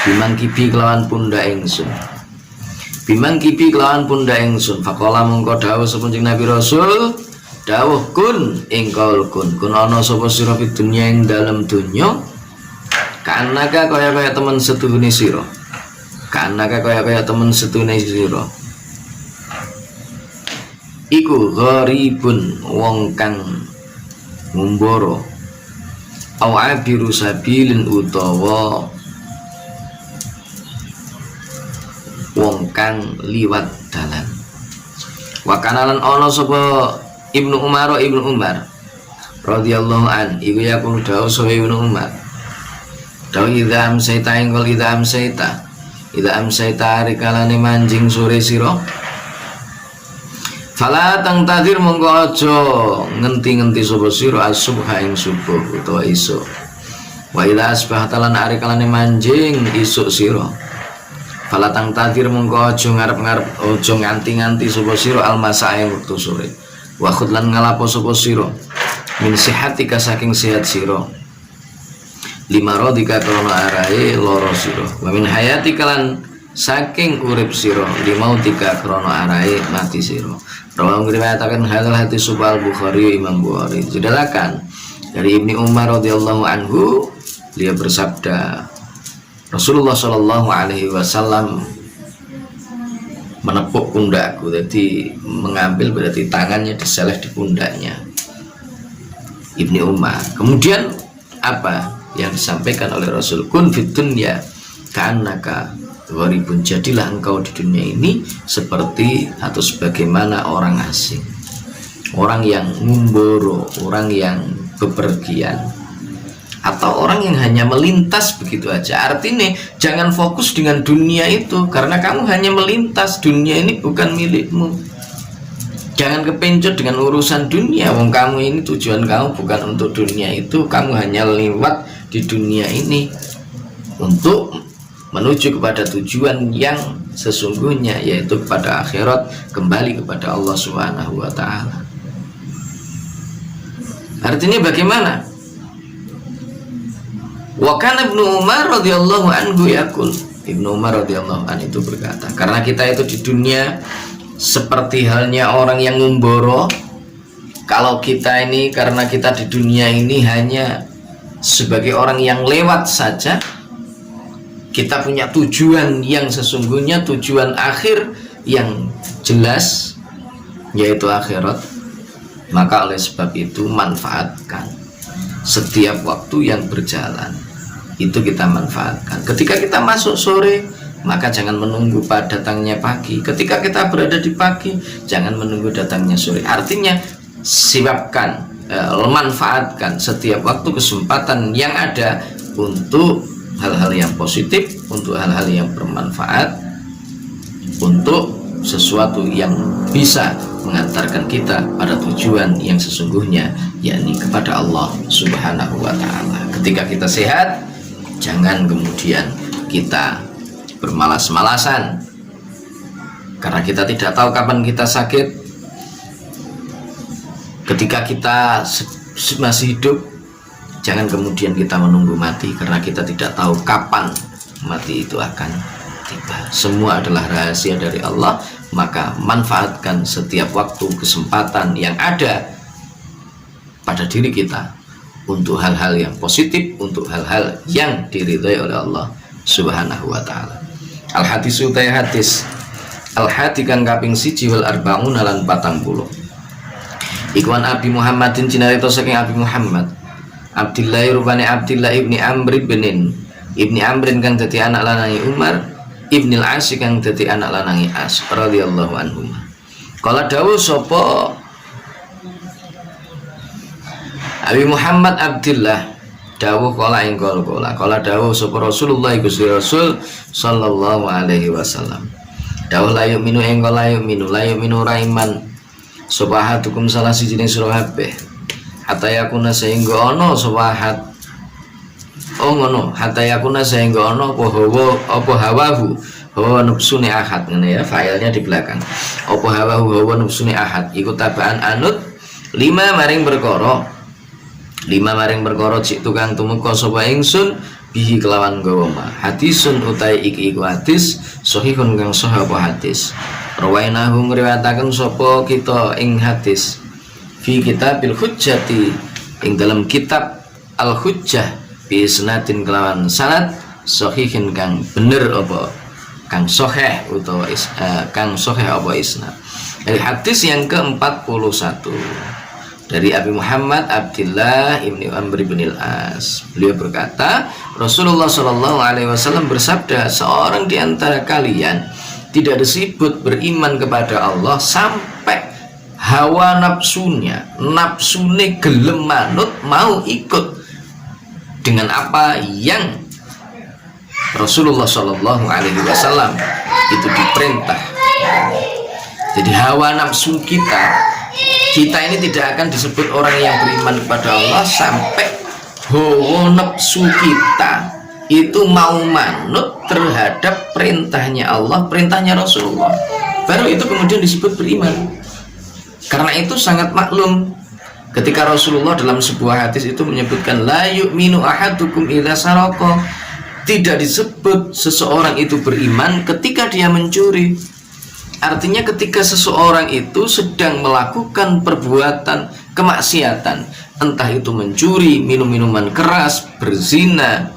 biman kibi kelawan pundak ingsun, biman kibi kelawan pundak ingsun. Faqala mongko dawuh sapa Kanjeng Nabi Rasul, dawuh kun ingkol kun ana sapa sira fid dunya ing dalem donya, kaanaka kaya temen setuhune sira, kaanaka kaya temen setuhune sira. Iku gharibun wong kang ngumbara, au abiru sabilin utawa wong kang liwat dalan. Wa kanalan ana sapa Ibnu Umar radhiyallahu an iku yakun dawuh sapa Ibnu Umar, dawuh idza amsayta ingkol idza amsayta rikalane manjing sore sira, fala tang tadir mongko aja ngenti-ngenti sapa sira as-subha ing subuh utawa isuk. Wa ila asbahta lan arikalane manjing isuk sira, fala tang tadir mongko aja ngarep-ngarep aja nganti-nganti sapa sira al-masa ing wektu sore. Wa khud lan ngalapo sapa sira min sihatika saking sehat sira, lima radika krana arahe lara sira, wa min hayatika lan saking urip sira, limautika krana arahe mati sira. Rawahu ngriwayataken hadal hadis subal Bukhari Imam Bukhari. Didalakan dari Ibni Umar radhiyallahu anhu, dia bersabda, Rasulullah Shallallahu Alaihi Wasallam menepuk pundakku, jadi mengambil berarti tangannya diseleh di pundaknya Ibni Umar. Kemudian apa yang disampaikan oleh Rasul, kun fid dunya ka'annaka gharibun, jadilah engkau di dunia ini seperti atau sebagaimana orang asing, orang yang ngumboro, orang yang bepergian. atau orang yang hanya melintas begitu aja. Artinya jangan fokus dengan dunia itu, karena kamu hanya melintas, dunia ini bukan milikmu. Jangan kepencut dengan urusan dunia, wong kamu ini tujuan kamu bukan untuk dunia itu, kamu hanya lewat di dunia ini untuk menuju kepada tujuan yang sesungguhnya, yaitu kepada akhirat, kembali kepada Allah Subhanahu wa taala. Artinya bagaimana? Wa kana Ibnu Umar radhiyallahu anhu yaqul, Ibnu Umar radhiyallahu anhu itu berkata, karena kita itu di dunia seperti halnya orang yang ngumboro. Kalau kita ini, karena kita di dunia ini hanya sebagai orang yang lewat saja, kita punya tujuan yang sesungguhnya, tujuan akhir yang jelas, yaitu akhirat. Maka oleh sebab itu manfaatkan setiap waktu yang berjalan, itu kita manfaatkan. Ketika kita masuk sore, maka jangan menunggu pada datangnya pagi. Ketika kita berada di pagi, jangan menunggu datangnya sore. Artinya siapkan, manfaatkan setiap waktu, kesempatan yang ada untuk hal-hal yang positif, untuk hal-hal yang bermanfaat, untuk sesuatu yang bisa mengantarkan kita pada tujuan yang sesungguhnya, yakni kepada Allah Subhanahu wa taala. Ketika kita sehat, jangan kemudian kita bermalas-malasan, karena kita tidak tahu kapan kita sakit. Ketika kita masih hidup, jangan kemudian kita menunggu mati, karena kita tidak tahu kapan mati itu akan tiba. Semua adalah rahasia dari Allah. Maka manfaatkan setiap waktu, kesempatan yang ada pada diri kita untuk hal-hal yang positif, untuk hal-hal yang diridhai oleh Allah Subhanahu wa taala. Al-hadis utai hadis al-hadi kang kaping 1 wal arbaun lan 40. Ikwan Abi Muhammadin cinarito saking Abi Muhammad Abdillah rupane Abdillah ibni Amr ibni Amrin kang dadi anak lanangi Umar Ibnil As kang dadi anak lanangi As radhiyallahu anhu. Kala dawuh sapa Abi Muhammad Abdillah dawuh kala ing kala dawuh sapa Rasulullah Gusti Rasul sallallahu alaihi wasallam. Dawuh la yu'minu ing la yu'minu raiman sapa hatukum salah sijining sira kabeh hatta yakuna sehingga ana sapa ngono hatta yakuna sehingga ana apa hawahu hawa nafsune ahad, ngene ya, failnya di belakang. Apa hawahu hawa nafsune ahad iku tabaan anut lima maring perkara cik tukang tumeka sapa ingsun bihi kelawan gawa hadisun utai iki iku hadis sahihun kang sahih apa hadis rawainahu ngriwayataken sapa kita ing hadis fi kitabil hujjati ing dalam kitab al hujjah bi isnadin kelawan sanad sahihin kang bener apa kang sahih utawa kang sahih apa isnad. Dari hadis yang ke-41 dari Abi Muhammad Abdillah ibni Amr ibn al-As, beliau berkata Rasulullah Shallallahu alaihi wasallam bersabda, seorang di antara kalian tidak disebut beriman kepada Allah sampai hawa nafsune gelem manut mau ikut dengan apa yang Rasulullah Shallallahu alaihi wasallam itu diperintah. Jadi hawa nafsu kita ini tidak akan disebut orang yang beriman kepada Allah sampai hawa nafsu kita itu mau manut terhadap perintahnya Allah, perintahnya Rasulullah, baru itu kemudian disebut beriman. Karena itu sangat maklum ketika Rasulullah dalam sebuah hadis itu menyebutkan la yu'minu ahadukum idza saraka, tidak disebut seseorang itu beriman ketika dia mencuri. Artinya ketika seseorang itu sedang melakukan perbuatan kemaksiatan, entah itu mencuri, minum minuman keras, berzina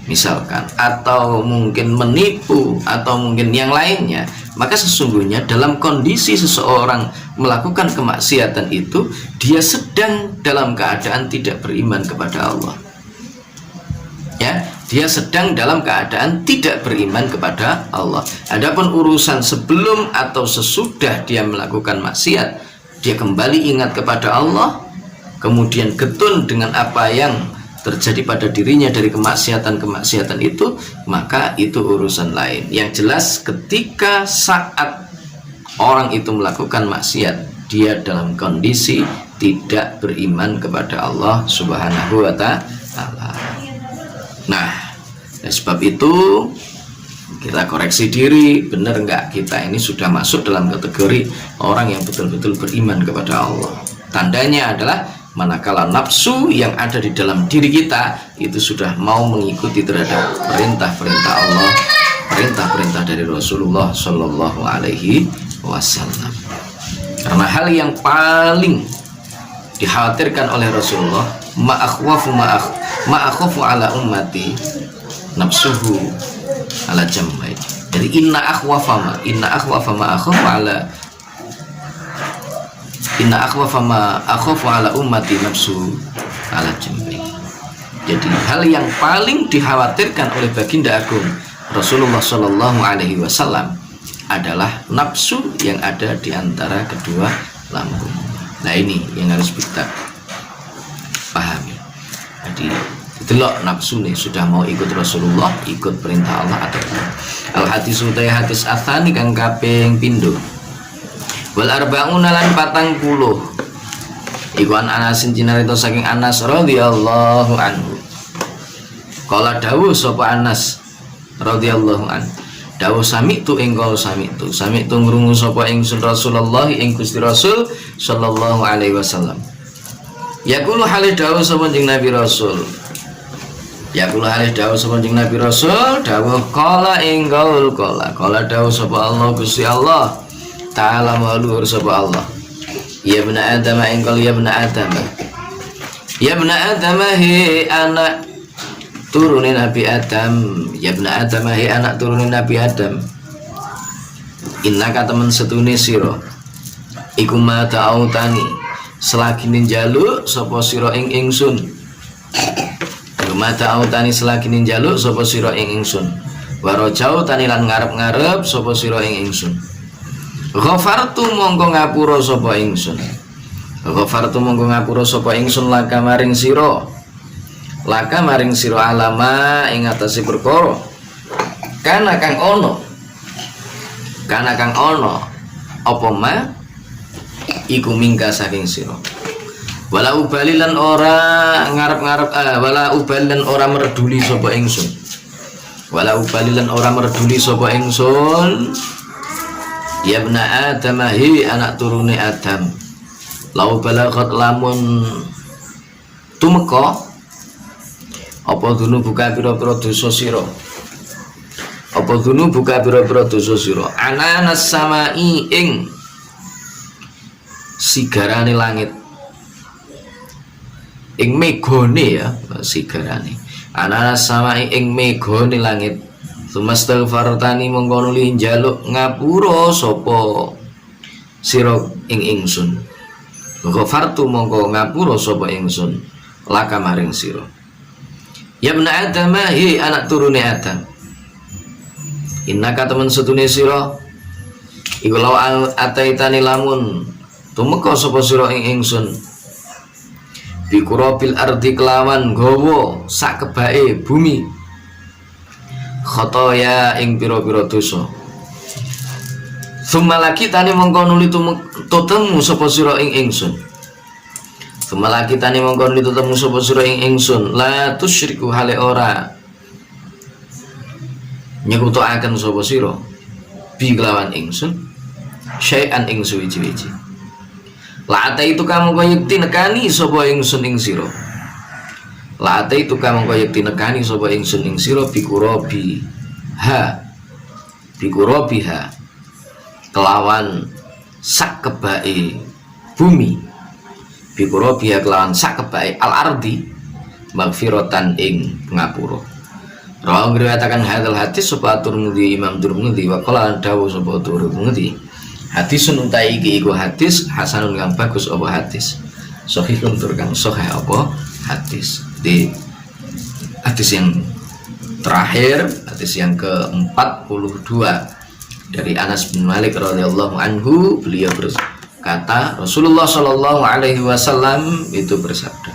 misalkan, atau mungkin menipu, atau mungkin yang lainnya, maka sesungguhnya dalam kondisi seseorang melakukan kemaksiatan itu, dia sedang dalam keadaan tidak beriman kepada Allah. Ya, dia sedang dalam keadaan tidak beriman kepada Allah. Adapun urusan sebelum atau sesudah dia melakukan maksiat, dia kembali ingat kepada Allah, kemudian getun dengan apa yang terjadi pada dirinya dari kemaksiatan itu, maka itu urusan lain. Yang jelas ketika saat orang itu melakukan maksiat, dia dalam kondisi tidak beriman kepada Allah Subhanahu wa ta'ala. Nah, sebab itu kita koreksi diri, benar enggak kita ini sudah masuk dalam kategori orang yang betul-betul beriman kepada Allah. Tandanya adalah manakala nafsu yang ada di dalam diri kita itu sudah mau mengikuti terhadap perintah-perintah Allah, perintah-perintah dari Rasulullah Shallallahu Alaihi Wasallam. Karena hal yang paling dikhawatirkan oleh Rasulullah, ma'akhafu ala ummati nafsuhu ala jambai. Jadi inna akhwafa ma akhafu ala ummati nafsu ala jambai. Jadi hal yang paling dikhawatirkan oleh baginda agung Rasulullah Shallallahu Alaihi Wasallam adalah nafsu yang ada di antara kedua lambung. Nah, ini yang harus kita pahami. Jadi itulah nafsu nih sudah mau ikut Rasulullah, ikut perintah Allah atau tidak. Al hadis utai hadis atsani kang kaping pindho. Wal arbauna lan 40. Iku an Anasin cinarita saking Anas radhiyallahu anhu. Kala dawuh sapa Anas radhiyallahu anhu. Dawuh sami'tu engkol sami'tu ngrungu sapa ingsun Rasulullah ing Gusti Rasul sallallahu alaihi wasallam. Yaqulu halih dawuh sapa jeneng Nabi Rasul. Yaqulu halih dawuh sapa jeneng Nabi Rasul, dawuh qala engkol qala dawuh sapa Allah Gusti Allah taala maluhur sapa Allah. Ya bena Adam engkol ya bena Adam. Ya bena Adam he anak turunin Nabi Adam. Ya bena Adam hai anak turunin Nabi Adam. Innaka temen setune sira iku ma ta'autani selagi ninjaluk sapa sira ing ingsun. Ma ta'autani selagi ninjaluk sapa sira ing ingsun. Wa rajau tani lan ngarep-ngarep sapa sira ing ingsun. Ghafartu mongko ngapura sapa ingsun. Ghafartu mongko ngapura sapa ingsun laka maring sira. Laka maring sira alama ing atase perkara kana kang ono apa ma iku mingka saking sira. Wala ubalilan ora ngarep-ngarep wala ubalilan ora merduli sapa ingsun. Wala ubalilan ora merduli sapa ingsun. Ya bena Adam hi anak turune Adam. Lau balagat lamun tumeka apa dunu buka pira-pira dosa sira. Apa dunu buka pira-pira dosa sira. Ananas samai ing sigarane langit. Ing megone ya, sigarane. Ananas samai ing megone langit. Sumastaghfartani mongko nuli njaluk ngapura sapa sira ing ingsun. Ghafartu mongko ngapura sapa ingsun laka maring sira. Ya bena Adam hi anak turune Adam. Innaka temen setune sira iku law ataitani lamun tumeka sapa sira ing ingsun bi qurabil ardi kelawan gawa sak kebake bumi khotoya ing pira-pira dosa. Sumalaki tani mongko nuli tutemu sapa sira ing ingsun. Sumalaki tani mongko nuli tutemu sapa sira ing ingsun la tusyriku hale ora nyekutuaken sapa sira bi kelawan ingsun syai'an ing suwi-wiji. La itu kamu koyekti nekani sapa ingsun ing sira. La itu kamu koyekti nekani sapa ingsun ing sira bikurabi ha kelawan sak kebake bumi. Bikurabi kelawan sak kebake al ardi magfiratan ing pangapura. Rawi ngriwayataken hadal hadis sapa Tirmidzi Imam Tirmidzi wa qala dawu sapa Tirmidzi hadisun utai iki iku hadis hasanun kang bagus apa hadis sahihun tur kang sahih apa hadis. Di hadis yang terakhir, hadis yang ke-42 dari Anas bin Malik radhiyallahu anhu, beliau berkata Rasulullah Shallallahu Alaihi Wasallam itu bersabda,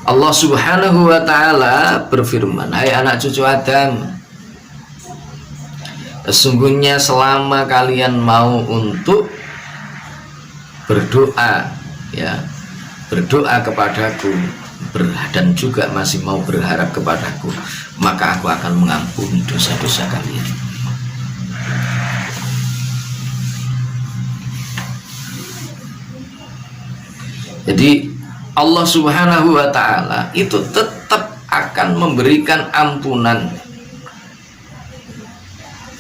Allah Subhanahu wa ta'ala berfirman, hai anak cucu Adam, sesungguhnya selama kalian mau untuk berdoa, ya, berdoa kepadaku dan juga masih mau berharap kepadaku, maka aku akan mengampuni dosa-dosa kalian. Jadi Allah Subhanahu wa ta'ala itu tetap akan memberikan ampunan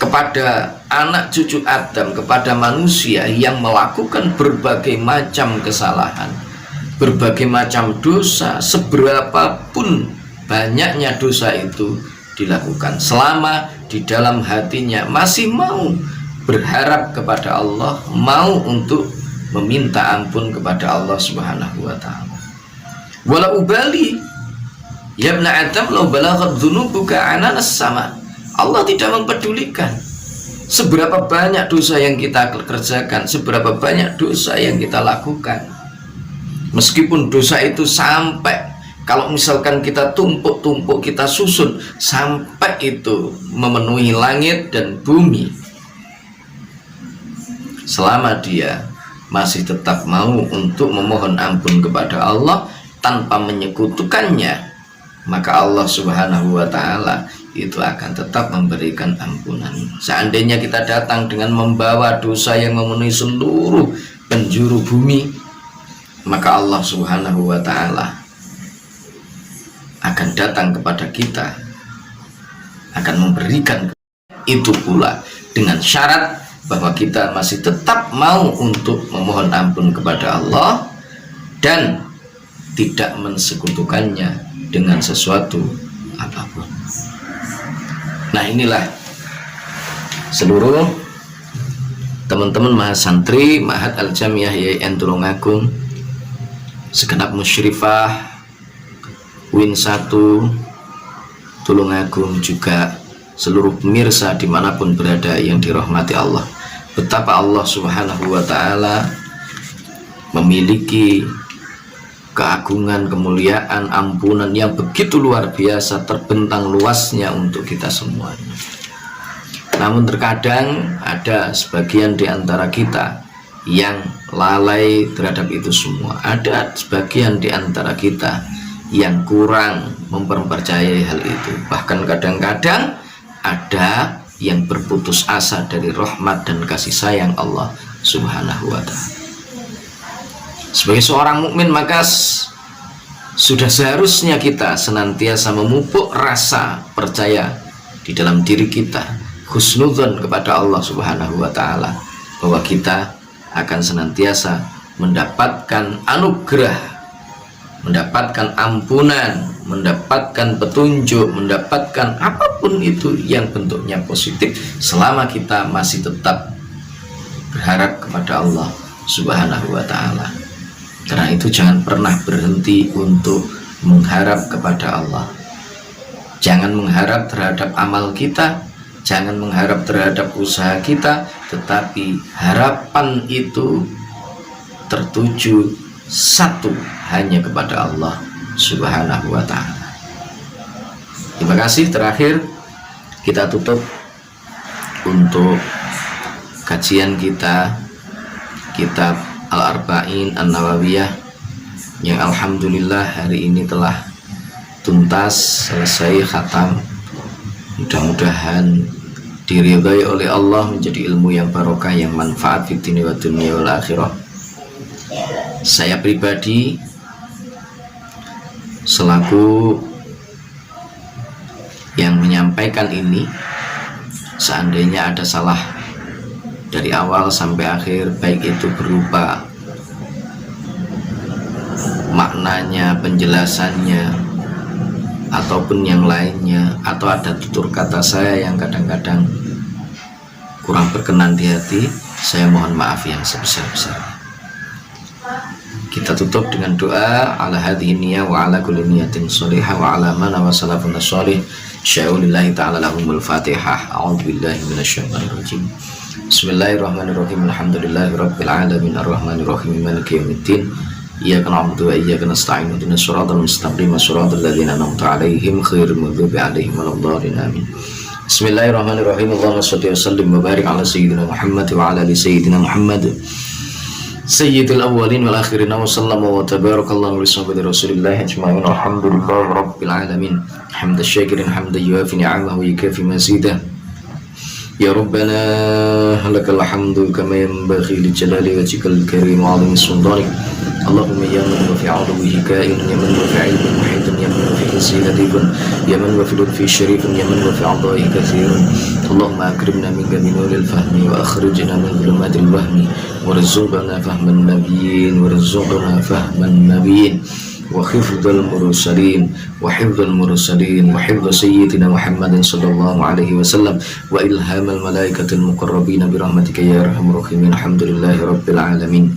kepada anak cucu Adam, kepada manusia yang melakukan berbagai macam kesalahan, berbagai macam dosa, seberapapun banyaknya dosa itu dilakukan, selama di dalam hatinya masih mau berharap kepada Allah, mau untuk meminta ampun kepada Allah Subhanahu wa ta'ala. Wala ubali ya ibn Adam law balaghat dzunubuka ananas sama. Allah tidak mempedulikan seberapa banyak dosa yang kita kerjakan, seberapa banyak dosa yang kita lakukan. Meskipun dosa itu sampai, kalau misalkan kita tumpuk-tumpuk, kita susun sampai itu memenuhi langit dan bumi, selama dia masih tetap mau untuk memohon ampun kepada Allah tanpa menyekutukannya, maka Allah Subhanahu wa ta'ala itu akan tetap memberikan ampunan. Seandainya kita datang dengan membawa dosa yang memenuhi seluruh penjuru bumi, maka Allah Subhanahu wa ta'ala akan datang kepada kita, akan memberikan itu pula, dengan syarat bahwa kita masih tetap mau untuk memohon ampun kepada Allah dan tidak mensekutukannya dengan sesuatu apapun. Nah, inilah seluruh teman-teman mahasantri Ma'had Al-Jamiah YN Tulungagung, segenap musyrifah Win 1 Tulungagung, juga seluruh pemirsa dimanapun berada yang dirahmati Allah. Betapa Allah Subhanahu wa ta'ala memiliki keagungan, kemuliaan, ampunan yang begitu luar biasa, terbentang luasnya untuk kita semuanya. Namun terkadang ada sebagian di antara kita yang lalai terhadap itu semua. Ada sebagian di antara kita yang kurang mempercayai hal itu. Bahkan kadang-kadang ada yang berputus asa dari rahmat dan kasih sayang Allah Subhanahu wa ta'ala. Sebagai seorang mukmin, maka sudah seharusnya kita senantiasa memupuk rasa percaya di dalam diri kita, husnudzon kepada Allah Subhanahu wa ta'ala, bahwa kita akan senantiasa mendapatkan anugerah, mendapatkan ampunan, mendapatkan petunjuk, mendapatkan apapun itu yang bentuknya positif, selama kita masih tetap berharap kepada Allah Subhanahu wa ta'ala. Karena itu jangan pernah berhenti untuk mengharap kepada Allah. Jangan mengharap terhadap amal kita, jangan mengharap terhadap usaha kita, tetapi harapan itu tertuju satu, hanya kepada Allah Subhanahu wa ta'ala. Terima kasih. Terakhir kita tutup untuk kajian kita kitab Al-Arba'in An-Nawawiyah, yang alhamdulillah hari ini telah tuntas, selesai, khatam. Mudah-mudahan diridhai oleh Allah, menjadi ilmu yang barokah, yang manfaat fid dini wa dunya wal akhirah. Saya pribadi selaku yang menyampaikan ini, seandainya ada salah dari awal sampai akhir, baik itu berupa maknanya, penjelasannya, ataupun yang lainnya, atau ada tutur kata saya yang kadang-kadang kurang berkenan di hati, saya mohon maaf yang sebesar-besarnya. Kita tutup dengan doa, ala hadhihi niyyah wa ala kulli niyatin shalihah wa ala man wa salafun shalih. Sya'ulillahi ta'ala lahumul fatihah. A'udzubillahi minasyaitonir rajim. Bismillahirrahmanirrahim. Alhamdulillahi rabbil alamin arrahmanirrahim maliki yaumiddin. iyyaka na'budu wa iyyaka nasta'in ihdinas siratal mustaqim siratal ladzina an'amta 'alaihim ghairil maghdubi 'alaihim waladdallin amin. Bismillahirrahmanirrahim. Allahumma shalli wa sallim wa barik ala sayyidina Muhammad wa ala ali sayyidina Muhammad sayyidil awwalin wal akhirin wa sallama wa tabarakallahu wa sahbihi rasulillah ajma'in. Alhamdulillahi rabbil alamin. Hamdan syakirin hamdan yuafi ni'amahu wa yukafi mazidah. Ya Rabbana lakal hamdu kama yanbaghi li jalali wajhikal karim wa 'azimi sultanik. Allahumma ya man wa fi 'aduwwihi ka'inun, ya man wa fi 'ilmin muhitun, ya man wa fi hissi latifun, ya man wa fi lutfi syarifun, ya man wa fi 'ata'i katsirun. Allahumma akrimna minka bi nuril fahmi wa akhrijna min dhulumatil wahmi warzuqna fahman nabiyyin warzuqna fahman nabiyyin wa hifdzal mursalin wa hifdzal mursalin wa hifdz sayyidina Muhammadin sallallahu alaihi wasallam wa ilhamal malaikatil muqarrabin bi rahmatika ya arhamar rahimin. Alhamdulillahi rabbil alamin.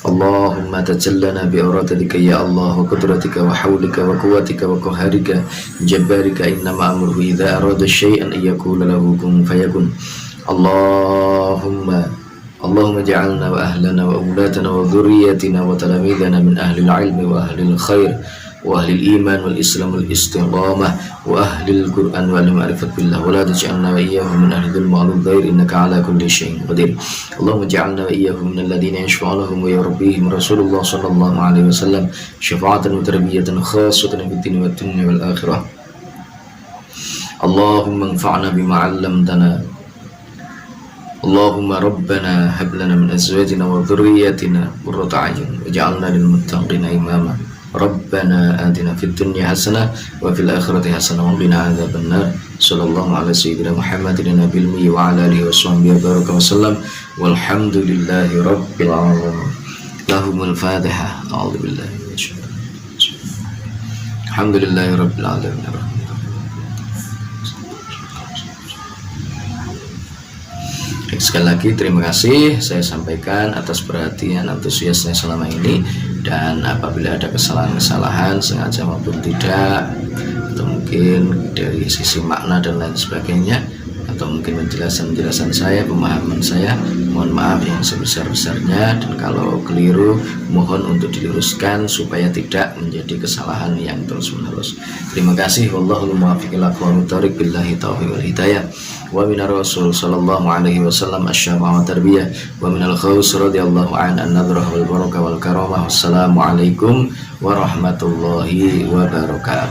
Allahumma tajallana bi iradatika ya Allah wa qudratika wa hawlika wa quwwatika wa qaharika jabbarika innama amruhu idza arada syai'an yaqulu lahu kun fayakun. Allahumma ja'alna wa ahlana wa awladana wa dhurriyyatina wa talamidana min ahli al-ilmi wa ahli al-khair wa ahli al-iman wal islam wal istiqamah wa ahli al-Qur'an wa al-ma'rifat billah wa la taj'alna wa iyyahum min ahli al-dhulm wa al-dhair innaka ala kulli syai'in qadir. Allahumma ja'alna wa iyyahum min alladhina yashfa'u lahum wa yurabbihim Rasulullah sallallahu alaihi wasallam syafa'atan wa tarbiyatan khassatan fid dunya wad dunya wal akhirah. Allahumma anfa'na bima 'allamtana. Allahumma rabbana hab lana min azwajina wa dhurriyyatina qurrata a'yun waj'alna lil muttaqina imama. Rabbana atina fid dunya hasanah wa fil akhirati hasanah wa qina adzabannar. Sallallahu ala sayyidina Muhammadin nabiyil ummi wa ala alihi washabbihi wa baraka wa sallam. Walhamdulillahi rabbil alamin. Lahumul Fatihah. A'udzu billahi minasyaitonir rajim. Alhamdulillahi rabbil alamin. Sekali lagi terima kasih saya sampaikan atas perhatian antusiasnya selama ini, dan apabila ada kesalahan-kesalahan sengaja maupun tidak, atau mungkin dari sisi makna dan lain sebagainya, atau mungkin penjelasan saya, pemahaman saya, mohon maaf yang sebesar-besarnya, dan kalau keliru mohon untuk diluruskan supaya tidak menjadi kesalahan yang terus-menerus. Terima kasih. Wallahul muwaffiq ila aqwamit thoriq, billahi taufiq wal hidayah. Wa minar rasul sallallahu alaihi wasallam asy-syafa'ah wa tarbiyah wa minal khaus radhiyallahu an-nadrah wal barakah wal karamah. Wassalamu alaikum warahmatullahi wabarakatuh.